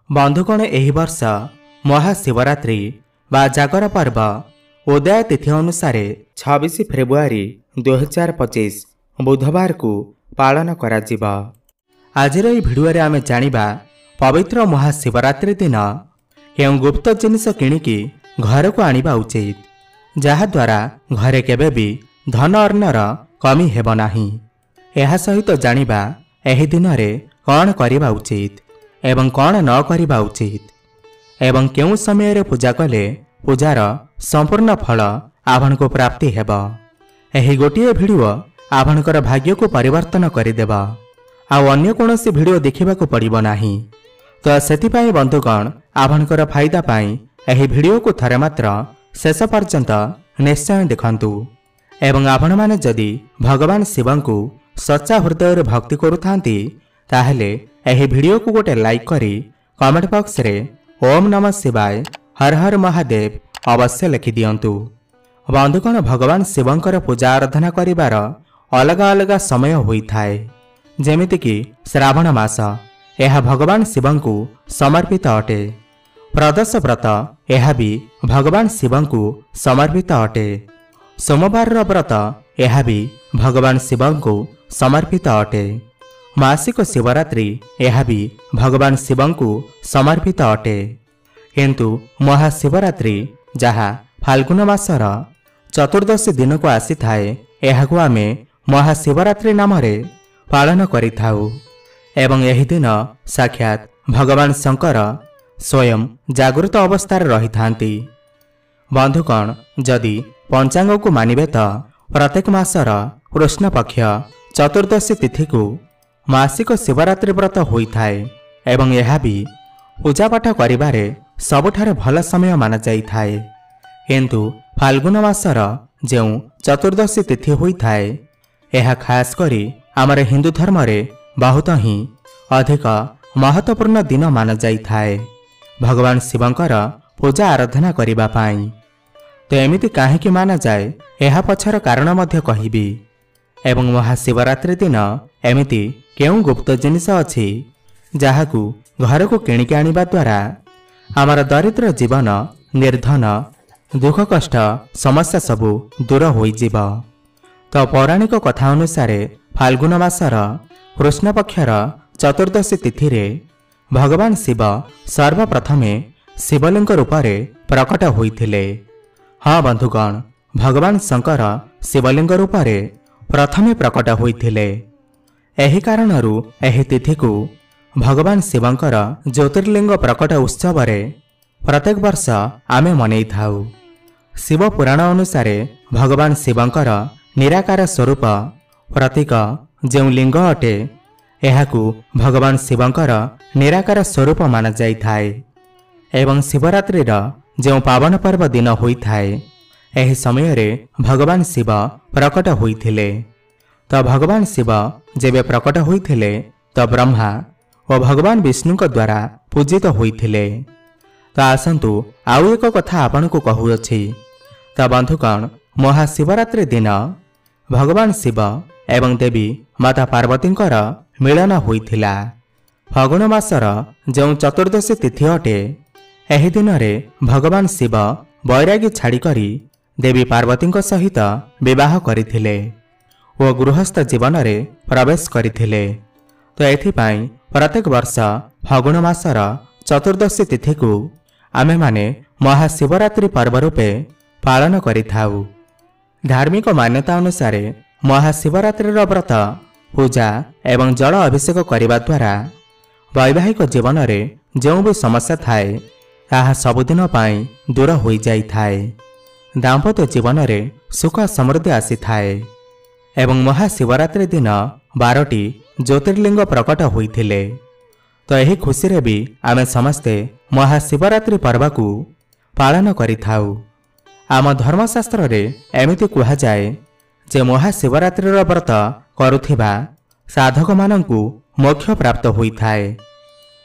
बंधुगण एही वर्ष महाशिवरात्रि बा जागर पर्व उदय तिथि अनुसार 26 फेब्रुआरी 2025 बुधवार को पालन करा जिबा। आजिर एही भिडियो आमे जानिबा पवित्र महाशिवरात्रि दिन केउं गुप्त जिनिस किणिकी घर को आनिबा उचित, जहा द्वारा घरे केबे भी धन अर्णर कमी हेब नाही। एहा सहित जानिबा एही दिन रे कौन करिबा उचित एवं कौन न करिबा उचित एवं केउं समय रे पूजा कले पूजार संपूर्ण फल आपण को प्राप्ति हेब। एही गोटिए भिडियो आपणकर भाग्य को परिवर्तन करिदेबा। आउ अन्य कोनोसी भिडियो देखिबा को पड़िबो नाही। तो सेतिपाई बंधुगण आपणकर फायदा पाई एही भिडियो को थरे मात्र शेष पर्यंत निश्चय देखंतु एवं आपण माने जदि भगवान शिव को सच्चा हृदय भक्ति करुथांती ताहेले एही भिडियो को गोटे लाइक करी कमेंट बॉक्स रे ओम नमः शिवाय हर हर महादेव अवश्य लिखि दियंतु। बंधुगण भगवान शिवंकर पूजा आराधना करिवार अलग अलग समय होई थाए। जेमिति कि श्रावण मास यह भगवान शिव को समर्पित अटे। प्रदोष व्रत यह भी भगवान शिव को समर्पित अटे। सोमवार व्रत यह भी भगवान शिव को समर्पित अटे। मासिक शिवरात्रि यह भी भगवान शिव को समर्पित अटे। किंतु महाशिवरात्रि जहा फाल्गुन मासर चतुर्दशी दिन को आसी थाए यहाकू आमे महाशिवरात्रि नाम रे पालन करिथाउ एवं यही दिन साक्षात भगवान शंकर स्वयं जागृत अवस्था रही थांती। बंधुगण जदि पंचांग को मानिबे तो प्रत्येक मासर कृष्ण पक्ष चतुर्दशी तिथि को मासिक शिवरात्रि व्रत होई थाए एवं यह भी पूजा पाठ करिबारे सबुठारे भल समय माना जाई थाए। किंतु फाल्गुन मासर जेउ चतुर्दशी तिथि होई थाए यह खास करी आमर हिंदू धर्म रे बहुत ही अधिक महत्वपूर्ण दिन माना जाई थाए भगवान शिवंकर पूजा आराधना करिबा पाई। तो एमिति काहेकि माना जाए यह पछर कारण मध्य कहिबी एवं महाशिवरात्रि दिन एमिति केउं गुप्त जिनिस अछि जाहाकू घर को किणिक आनिबा द्वारा आमर दरिद्र जीवन निर्धन दुख कष्ट समस्या सबू दूर होई जिब। तो पौराणिक कथा अनुसार फाल्गुन मासर कृष्ण पक्षर चतुर्दशी तिथि रे भगवान शिव सर्वप्रथमे शिवलिंग रूप रे प्रकट होइथिले। हाँ बंधुगण भगवान शंकर शिवलिंग रूप रे प्रथमे प्रकट होइथिले। एही कारणरू एही तिथि को भगवान शिवंकर ज्योतिर्लिंग प्रकट उत्सव रे प्रत्येक वर्ष आमे मनै थाउ। शिव पुराण अनुसार भगवान शिवंकर निराकार स्वरूप प्रतीक जेउ लिंग अटे एहाकू भगवान शिवंकर निराकार स्वरूप माना जाई थाए एवं शिवरात्रि जेउ पावन पर्व दिन होई थाए एही समय रे भगवान शिव प्रकट होइथिले। तो भगवान शिव जेबे प्रकट होइथिले तो ब्रह्मा और भगवान विष्णु द्वारा पूजित होइथिले। तो आसंतु आउ एक कथा आपण को कहूअछि। तो बंधुगण महाशिवरात्रि दिन भगवान शिव एवं देवी माता पार्वतींकर मिलन होइथिला। फागुन मासर जो चतुर्दशी तिथि अटे एही दिन रे भगवान शिव बैरागी छाड़ी करी देवी पार्वतींक सहित विवाह करिथिले और गृहस्थ जीवन रे प्रवेश करिथिले। तो एथिपाई प्रत्येक वर्ष फागुन मासर चतुर्दशी तिथि को आमे माने महाशिवरात्रि पर्व रूपे पालन करिथाउ। धार्मिक मान्यता अनुसार महाशिवरात्रि व्रत पूजा एवं जल अभिषेक करिबा द्वारा वैवाहिक जीवन रे जो भी समस्या थाए ताहा सबुदिन पाई दूर होई जाई थाए। दाम्पत्य जीवन रे सुख समृद्धि आसी थाए एवं महाशिवरात्रि दिन 12टी ज्योतिर्लिंग प्रकट होइथिले। तो यही खुशी रे भी आमे समस्ते महाशिवरात्रि पर्व को पालन करिथाउ। आम धर्मशास्त्र रे एमिति कुहा जाए जे महाशिवरात्रि व्रत करुथिबा साधक मानंकु मोक्ष प्राप्त होइथाए।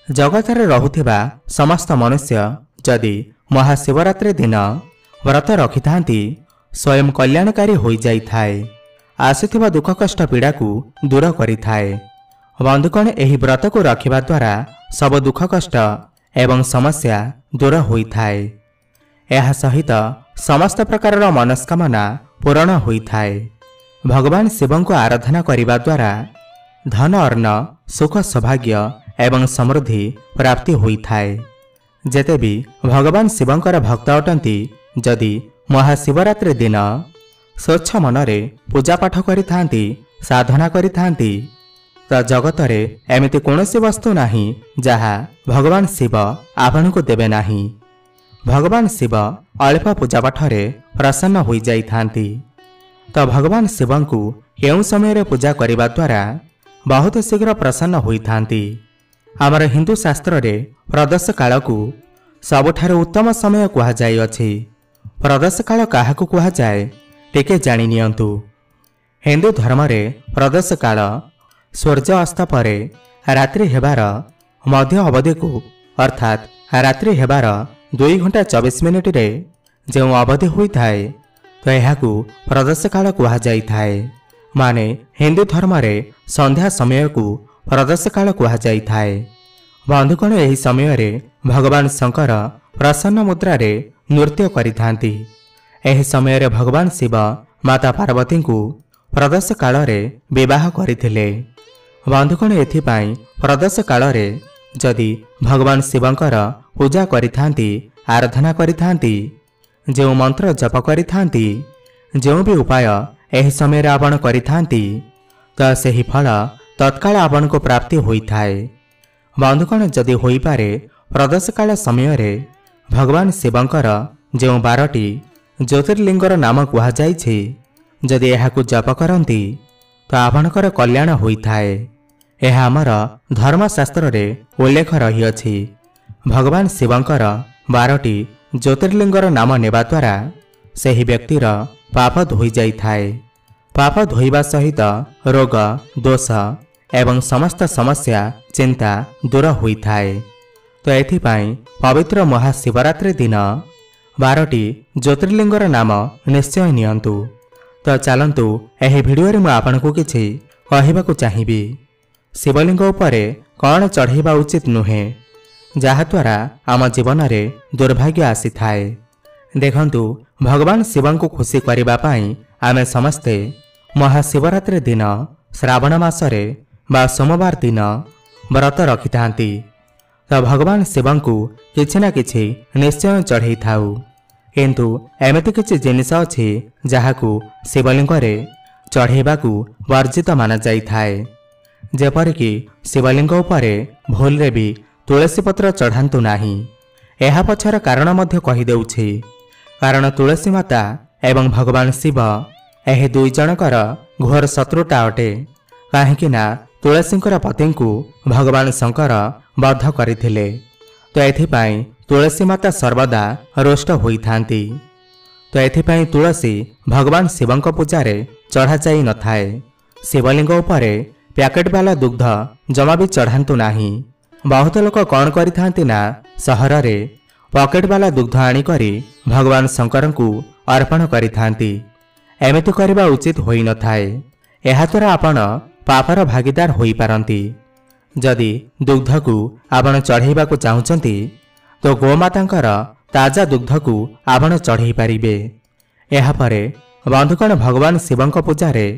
जगत रे रहुथिबा समस्त मनुष्य जदि महाशिवरात्रि दिन व्रत रखिथांती स्वयं कल्याणकारी होई जाई थाए। आसुथिबा दुख कष्ट पीड़ा को दूर करिथाए। बंधुगण एही व्रत को रखिबा द्वारा सब दुख कष्ट एवं समस्या दूर होइथाए। एहा सहित समस्त प्रकार मनस्कामना पूरण होइथाए। भगवान शिव को आराधना करने द्वारा धन अर्ण सुख सौभाग्य एवं समृद्धि प्राप्ति होइथाए। जेते भी भगवान शिवंकर भक्त अटंती जदि महाशिवरात्रि दिन स्वच्छ मनरे पूजा पाठ करिथांती साधना करिथांती तो जगतरे एमिति कौनसी वस्तु नाही जहा भगवान शिव आपण को देवे नाही। भगवान शिव अल्प पूजा पाठरे प्रसन्न हो जाइथांती। तो भगवान शिव को केउं समय पूजा करने द्वारा बहुत शीघ्र प्रसन्न होइथांती। आमर हिंदू शास्त्र रे प्रदोष काल को सबुठारु उत्तम समय कहा जाइअछि। प्रदोष काल काहाकु कहा जाए टिके जानि नियंतु। हिंदू धर्म रे प्रदोष काल सूर्य अस्त परे रात्रि हेबार मध्य अवधि को अर्थात रात्रि हेबार 2 घंटा 24 मिनिट रे जो अवधि होइथाए तो यहाकू प्रदोष काल कहा जाइथाए। माने हिंदू धर्म रे संध्या समय को प्रदोष काल कहा जाइथाए। बंधुगण एही समय रे भगवान शंकर प्रसन्न मुद्रा रे नृत्य करिथांती। एही समय रे भगवान शिव माता पार्वती को प्रदोष काल रे विवाह करिथिले। बंधुगण एथिपाई प्रदोष काल रे जदि भगवान शिवंकर पूजा करिथांती आराधना करिथांती जो मंत्र जप करिथांती जो भी उपाय एही समय रे आपण करिथांती तो सही फल तत्काल आपण को प्राप्ति होइथाए। बंधुगण जदि होई पारे प्रदोष काल समय रे भगवान शिवंकर जो 12टी ज्योतिर्लिंगर नाम कहा जाइछि जदि एहाकू जप करंती तो आपणकर कल्याण होइथाए। यह आमर धर्मशास्त्र रे उल्लेख रही अछि। भगवान शिवंकर 12टी ज्योतिर्लिंगर नाम नेबा द्वारा सही व्यक्तिर पाप धोई जाइथाए। पाप धोइबा सहित रोग दोष एवं समस्त समस्या चिंता दूर होइथाए। तो एथिपाई पवित्र महाशिवरात्रि दिन 12टी ज्योतिर्लिंगर नाम निश्चय नियंतु। तो चलंतु एही भिडियो रे मु आपनकु किछि कहिबाकु चाहिबी। शिवलिंग उपरे कौन चढ़ेबा उचित नुहे जहा द्वारा आम जीवन रे दुर्भाग्य आसी थाए। देखंतु भगवान शिव को खुशी करबा पई आमे समस्ते महाशिवरात्रि दिन श्रावण मासरे बा सोमवार दिन व्रत रखिथांती। तो भगवान शिव को किछि ना किछि निश्चय चढ़ई थाउ। किंतु एमिति किछि जिनिस अछि जहाकू शिवलिंग रे चढ़ेबाकू वर्जित माना जाइथाए। जेपरिक शिवलिंग उपरे भूल रे भी तुलसी पत्र चढ़ांतु नाही। एहा पछर कारण मध्य कहि देउछि। कारण तुलसी माता एवं भगवान शिव एहे दुई जनकर घोर शत्रुता अटे। काहेकि ना तुलसींकर पति को भगवान शंकर बद्ध करथिले। तो एथिपाई तुलसी माता सर्वदा रुष्ट होइथांती। तो एथिपाई तुलसी भगवान शिवंक पूजारे चढ़ा जाई न थाए। शिवलिंग उपरे पैकेट वाला दुग्ध जमा भी चढ़ांतु नाही। बहुत लोक कौन करिथांती ना सहर रे पॉकेट वाला दुग्ध आनी करी भगवान शंकर को अर्पण करिथांती। एमिति करबा उचित होई न थाए। एहा द्वारा आपण पापर भागीदार होई पारंती। जदि दुग्ध को आपण चढ़ेबा को चाहुचंती तो गोमातांकर ताजा दुग्ध को आपण चढ़ई पारिबे। एहा परे बंधुगण भगवान शिवंक पूजारे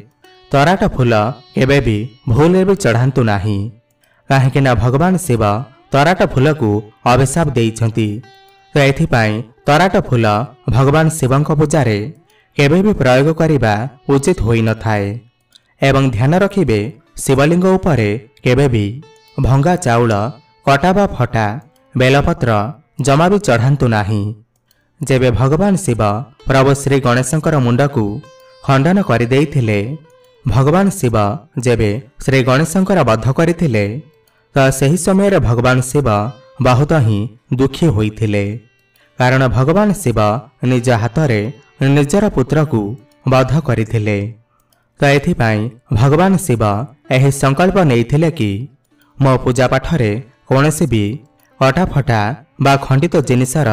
तराट फूल केबे भी भूल भी चढ़ांतु नाही। काहेकि ना भगवान शिव तराट फूल को अभिशाप देइछंती। तो एथिपाई तराट फूल भगवान शिवंक पूजारे केबे भी प्रयोग करिबा उचित होई न थाए। एवं ध्यान रखिबे शिवलिंग उपरे केबे भी भंगा चाउल कटा बा फटा बेलपत्र जमा भी चढ़ांतु नाही। जेबे भगवान शिव प्रभु श्री गणेशंकर मुंड को खंडन कर देइथिले, भगवान शिव जेबे श्री गणेशंकर बद्ध करथिले तो सही समय भगवान शिव बहुत ही दुखी होइथिले। कारण भगवान शिव निज हाथ में निजर पुत्र को बद्ध करथिले। तो एथिपाई भगवान शिव एही संकल्प नेइथिले कि मो पूजा पाठरे कौनसी भी कटाफटा बा खंडित जिनिसर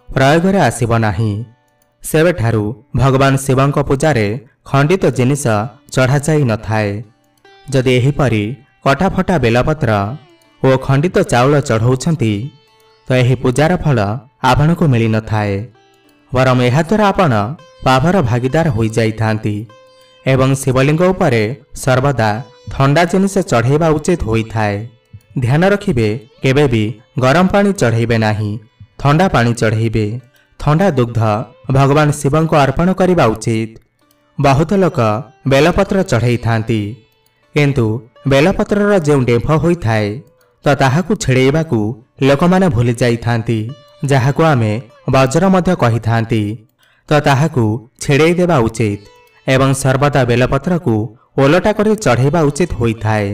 प्रयोग रे आसीब नाही। सेबेठारु भगवान शिवंक पूजारे खंडित जिनिस चढ़ा जाई न थाए। जदि एहीपरि कटाफटा बेलपत्र ओ खंडित चाउल चढ़ाउछंती तो यह पूजार फल आपण को मिल न थाए वरम यह द्वारा आपण पापर भागीदार हो जाइथांती एवं शिवलिंग उपरे सर्वदा ठंडा जिनिस चढ़ेबा उचित होइथाए। ध्यान रखिबे केबे भी गरम पानी चढ़ेबे नाही, ठंडा पानी चढ़ेबे। ठंडा दुग्ध भगवान शिव को अर्पण करने उचित। बहुत लोक बेलपत्र चढ़ई थांती किंतु बेलपत्रर जो डेंफ होइथाए तो ताहाकु छेड़ेबाकू लोक माने भूली जाई थांती, जाहाकू आमे वज्र मध्य कहि थांती। तो ताहाकू छेड़ई देबा उचित एवं सर्वदा बेलपत्र को ओलटा करी चढ़ेबा उचित होइथाए।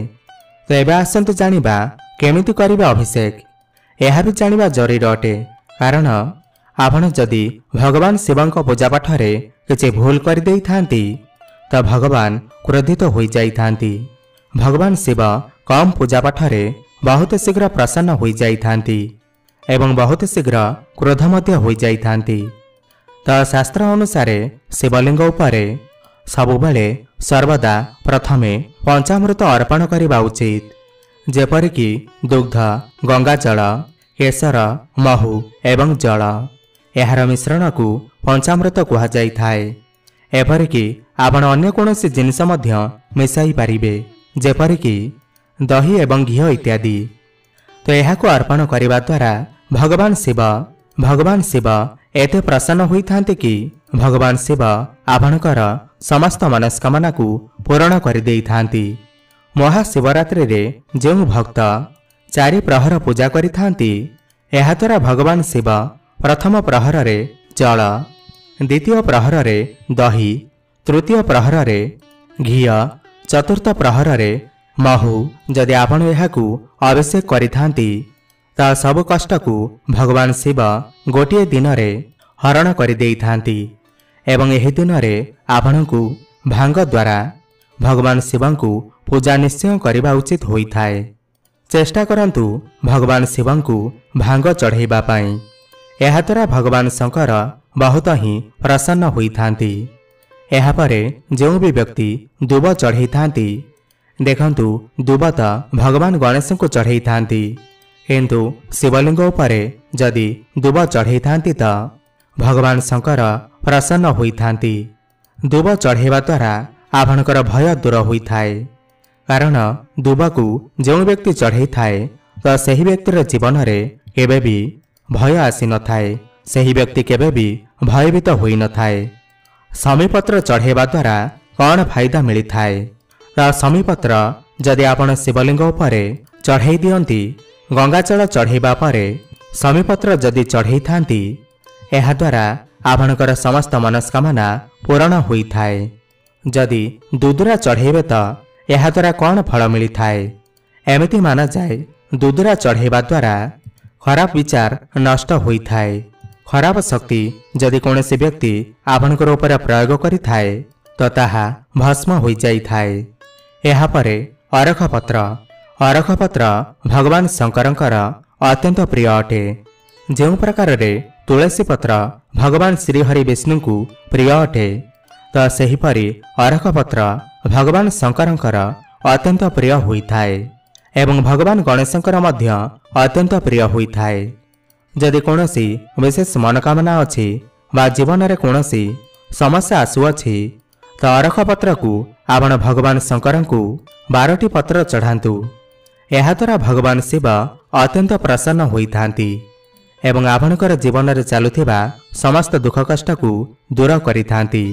तो एबे आसंतु जानिबा केमिति करिबे अभिषेक। यह भी जानिबा जरूरी अटे, कारण आपण जदि भगवान शिवଙ୍କ पूजा पाठरे किछि भूल कर देई थांती तो भगवान क्रोधित हो जाई थांती। भगवान शिव कम पूजा पाठरे बहुत शीघ्र प्रसन्न हो जाई थांती एवं बहुत शीघ्र क्रोध मध्य हो जाई थांती। तो शास्त्र अनुसार शिवलिंग उपरे सबुबले सर्वदा प्रथमे पंचामृत अर्पण करने उचित, जेपरिकी दुग्ध, गंगाजल, केसर, महू एवं जल। यार मिश्रण को पंचामृत कह जाए। एपरिकी आपण अन्य कोनोसी जिनिस मध्य मिसाई पारिबे, जेपरिकी दही एवं घी इत्यादि। तो यह अर्पण करने द्वारा भगवान शिव एते प्रसन्न होइथांते कि भगवान शिव आपणकर समस्त मनस्कामना को पूर्ण कर देइथांती। महाशिवरात्रि रे जो भक्त 4 प्रहर पूजा करिथांती, एहा द्वारा भगवान शिव प्रथम प्रहर रे जल, द्वितीय प्रहर रे दही, तृतीय प्रहर रे घी, चतुर्थ प्रहर रे महू जदि आपण एहाकू अभिषेक करिथांती ता सब कष्ट को भगवान शिव गोटे दिन रे हरण कर देइथांती एवं एही दिन रे आपण को भांग द्वारा भगवान शिव को पूजा निश्चय करने उचित होइथाए। चेष्टा करंतु भगवान शिव को भांग चढ़ेबा पाई। एहा द्वारा भगवान शंकर बहुत ही प्रसन्न होइथांती। एहा परे जो भी व्यक्ति दुब चढ़ई थांती, देखंतु दुब तो भगवान गणेश को चढ़ई थांती, किंतु शिवलिंग उपरे जदि दुब चढ़ई थांती तो भगवान शंकर प्रसन्न होइथांती। दुब चढ़ेबा द्वारा आपणकर भय दूर होइथाए, कारण दुब को जो व्यक्ति चढ़ई थाए तो सही व्यक्तिर जीवन रे केबे भी भय आसी न थाए, सही व्यक्ति केबे भी भयभीत होई न थाए। समीपत्र चढ़ेबा द्वारा कौन फायदा मिली थाए? तो समीपत्र जदि आपण शिवलिंग उपरे चढ़ई दियंती, गंगाजल चढ़ेबा परे समीपत्र जदि चढ़ई थांती, एहा द्वारा आपणकर समस्त मनस्कामना पूर्ण होइथाए। जदि दुदुरा चढ़ेबे तो एहा द्वारा कौन फल मिली थाए? एमिति माना जाए दुदुरा चढ़ेबा द्वारा खराब विचार नष्ट होइथाए। खराब शक्ति जदि कौनसी व्यक्ति आपणकर ऊपर प्रयोग करिथाए तो ताहा भस्म हो जाइथाए। एहा परे अरख पत्र भगवान शंकरंकर अत्यंत प्रिय अटे। जो प्रकार रे तुलसी पत्र भगवान श्रीहरि विष्णु को प्रिय अटे, तो सेहीपरि अरख पत्र भगवान शंकरंकर अत्यंत प्रिय होइथाए एवं भगवान गणेशंकर मध्य अत्यंत प्रिय होइथाए। जदि कौनसी विशेष मनोकामना अछि बा जीवन रे कौनसी समस्या आसुअछि तो अरख पत्र को आपण भगवान शंकर को 12टी पत्र चढ़ातु। एहा द्वारा भगवान शिव अत्यंत प्रसन्न होइथांती एवं आपणकर जीवन रे चालुथिबा समस्त दुख कष्ट को दूर करिथांती।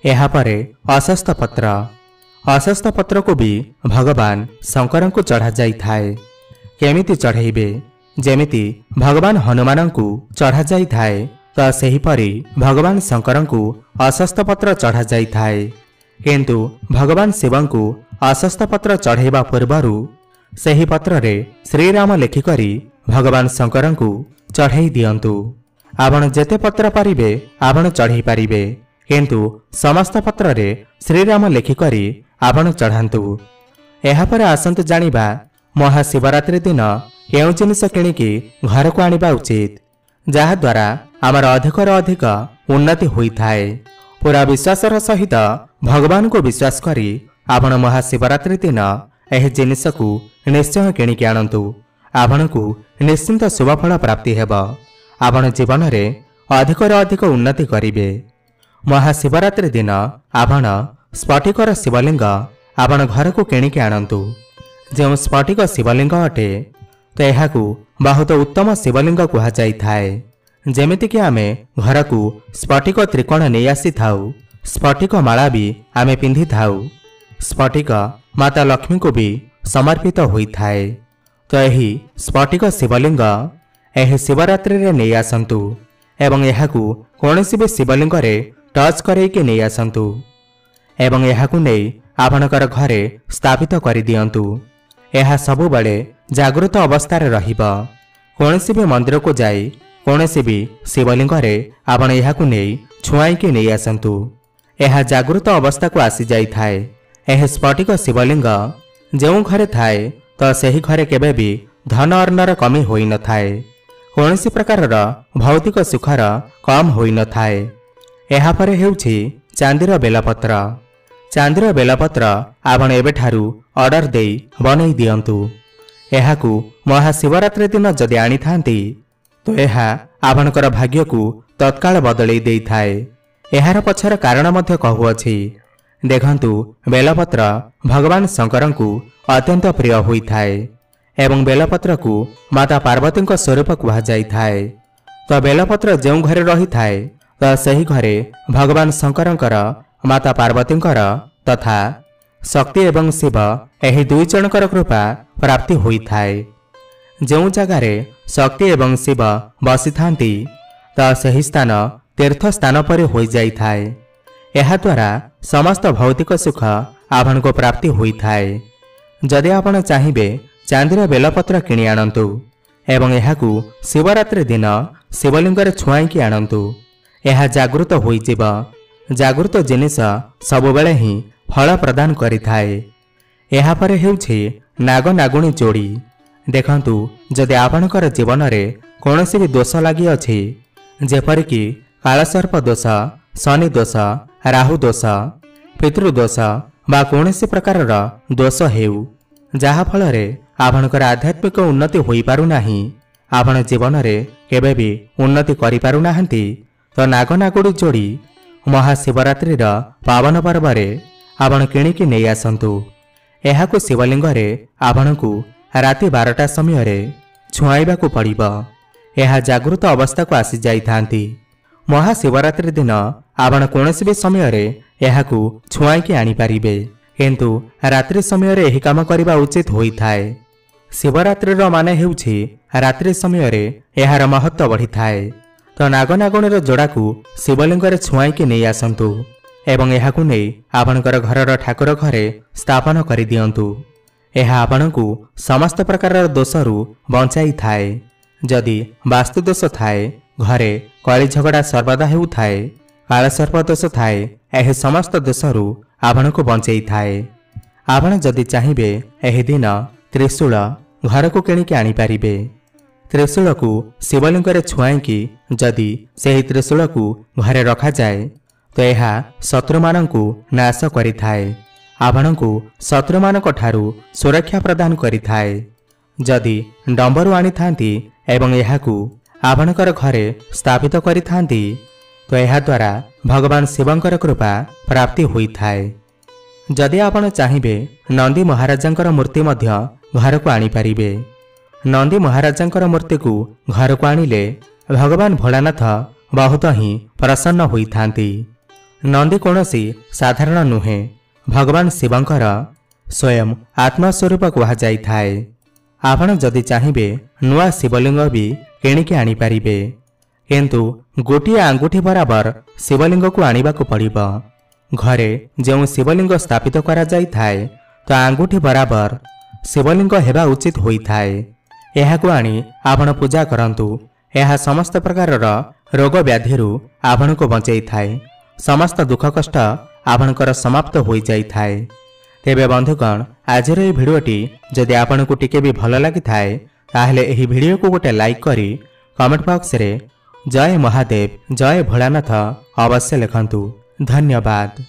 एहा परे अशस्थ पत्र को भी भगवान शंकर को चढ़ा जाइथाए। केमिति चढ़ेबे? जेमिति भगवान हनुमान को चढ़ा जाइथाए तो सेहीपरि भगवान शंकर को अशस्थ पत्र चढ़ा जाइथाए, किंतु भगवान शिव को अशस्थ पत्र चढ़ेबा पूर्वरु सही पत्र रे श्रीराम लेखिकरी भगवान शंकर को चढ़ई दियंतु। आपण जेते पत्र पारिबे आपण चढ़ई पारिबे, किंतु समस्त पत्र रे श्रीराम लेखिकरी आपण चढ़ांतु। एहा पर आसंतु जानिबा महाशिवरात्रि दिन केउ जिनिस किणिकी घर को आनिबा उचित, जहा द्वारा आमर अधिकर अधिक उन्नति होइथाए। पूरा विश्वासर सहित भगवान को विश्वास करी आपण महाशिवरात्रि दिन एह जिनिस को निश्चय किणिकी आणंतु। आपणकु निश्चिंत शुभफल प्राप्ति हेब। आपण जीवन में अधिक अधिक उन्नति करिवे। महाशिवरात्रि दिन आपण स्फटिकर शिवलिंग आपण घर को किणिकी आणंतु। जो स्फटिक शिवलिंग अटे तो यह बहुत उत्तम शिवलिंग कह जाए। जेमिति कि आमे घर को स्फटिक त्रिकोण नहीं आसी थाउ, स्फटिक माला भी आमे पिंधि थाउ। स्फटिक माता लक्ष्मी को भी समर्पित होता है। तो यही स्फटिक शिवलिंग यह शिवरात्रि रे नहीं आसंतु एवं यह कौन भी शिवलिंग रे टच करके नहीं आसंतु एवं यह नहीं आपणकर घरे स्थापित कर दियंतु। यह सबु बड़े जागृत अवस्था रहिबा। कौनसी भी मंदिर को जाई कौनसी भी शिवलिंग रे आपण यह नहीं छुआईके नहीं आसंतु। यह जागृत अवस्था को आसी जाई थाए। यह स्फटिक शिवलिंग जो घरे थाए तो सही घरे केबे भी धन अर्णर कमी होई न थाए। कौनसी प्रकार भौतिक सुखर कम होई न थाए। यह पर हेउछि चांदीर बेलपत्र। चांदीर बेलपत्र आपण एबेठारु ऑर्डर दे बनै दियंतु। यहाकू महाशिवरात्रि दिन जदि आनी थांती तो यह आपणकर भाग्य को तत्काल बदलई देई थाए। यार पछर कारण मध्य कहुअछि। देखंतु बेलपत्र भगवान शंकर को अत्यंत प्रिय होई थाए एवं बेलपत्र को माता पार्वती स्वरूप कह जाई थाए। तो बेलपत्र जो घरे रही थाए तो सही घरे भगवान शंकरंकर माता पार्वतींकर तथा शक्ति एवं शिव यही दुई जनकर कृपा प्राप्ति होई थाए। जो जगार शक्ति एवं शिव बसी थांती तो सही स्थान तीर्थ स्थान पर हो जाई थाए। यह द्वारा समस्त भौतिक सुख आपण को प्राप्ति होई थाए। जदि आपण चाहिए चांदीर बेलपत्र किणी आणंतु एवं यहाकू शिवरात्रि दिन शिवलिंग छुआईकी आणंतु। यह जागृत होइजिब। जागृत जिनिस सबुबेले ही फल प्रदान करिथाए। यह पर हेउछि नाग नागुणी जोड़ी। देखंतु जदि आपणकर जीवन में कौनसी भी दोष लगी अछि जेपरिकी कालसर्प दोष, शनि दोष, राहु दोष, पितृदोष बा कौनसी प्रकार दोष हेउ जहा फल आपणकर आध्यात्मिक उन्नति होई पारु नाही, आपण जीवन में केबे भी उन्नति करि पारु नाहंती तो नाग नागुड़ी जोड़ी महाशिवरात्रि पावन पर्व रे आपण किणिकी नहीं आसंतु। यहाकू शिवलिंग रे आपणकू राति 12टा समय छुआईबाकू पड़िब। यह जागृत अवस्था को आसी जाई थांती। महाशिवरात्रि दिन आपण कौनसी भी समय यहाकू छुआईकी आनी पारिबे, किंतु रात्रि समय यही काम करबा उचित होई थाए। शिवरात्रि माने हेउछि रात्रि समय यार महत्व बढ़ी थाए। तो नागनागुणीर जोड़ा को शिवलिंग छुआईकी नहीं आसंतु एवं यहाकू नहीं आपणकर घरर ठाकुर घरे स्थापन कर दियंतु। यह आपणकू समस्त प्रकार दोषरू बंचाई थाए। जदि वास्तु दोष थाए, घरे कली झगड़ा सर्वदा हेउ थाए, कालसर्प दोष थाए, यह समस्त दोषरू आपणकू बंचाई थाए। आपण जदि चाहिए यह दिन त्रिशूल घर को किणिकी आनी पारिबे। त्रिशूल को शिवलिंग छुआईकी जदि से त्रिशूल को घरे रखा जाए तो यह शत्रु मानकू नाश करिथाए। आपणकू शत्रु मानक ठारू सुरक्षा प्रदान करिथाए। जदि डंबरू आनी थांती एवं यहाकू आपणकर घरे स्थापित करिथांती तो यह द्वारा भगवान शिवंकर कृपा प्राप्ति होई थाए। जदि आपण चाहिए नंदी महाराजंकर मूर्ति मध्य घर को आनी पारिबे। नंदी महाराजंकर मूर्ति को घर को आनिले भगवान भोलानाथ बहुत ही प्रसन्न होई थांती। नंदी कौनसी साधारण नुहे, भगवान शिवंकर स्वयं आत्मस्वरूप कह जाई थाए। आपण जदि चाहिए नुआ शिवलिंग भी किणिकी आनी पारिबे, किंतु गोटिए आंगुठी बराबर शिवलिंग को आनिबाकू पड़िब। घरे जो शिवलिंग स्थापित करा जाई थाए तो आंगुठी बराबर शिवलिंग हेबा उचित होई थाए। यहाकू आनी आपण पूजा करंतु। यह समस्त प्रकार रोग व्याधिरू आपण को बंचाई थाए। समस्त दुख कष्ट आपणकर समाप्त हो जाई थाए। तेबे बंधुगण आजर ये भिडियोटी जदि आपनको टिके भी भल लगी थाए ताहले एही भिडियो को गोटे लाइक करी कमेंट बॉक्स रे जय महादेव जय भोलानाथ अवश्य लिखंतु। धन्यवाद।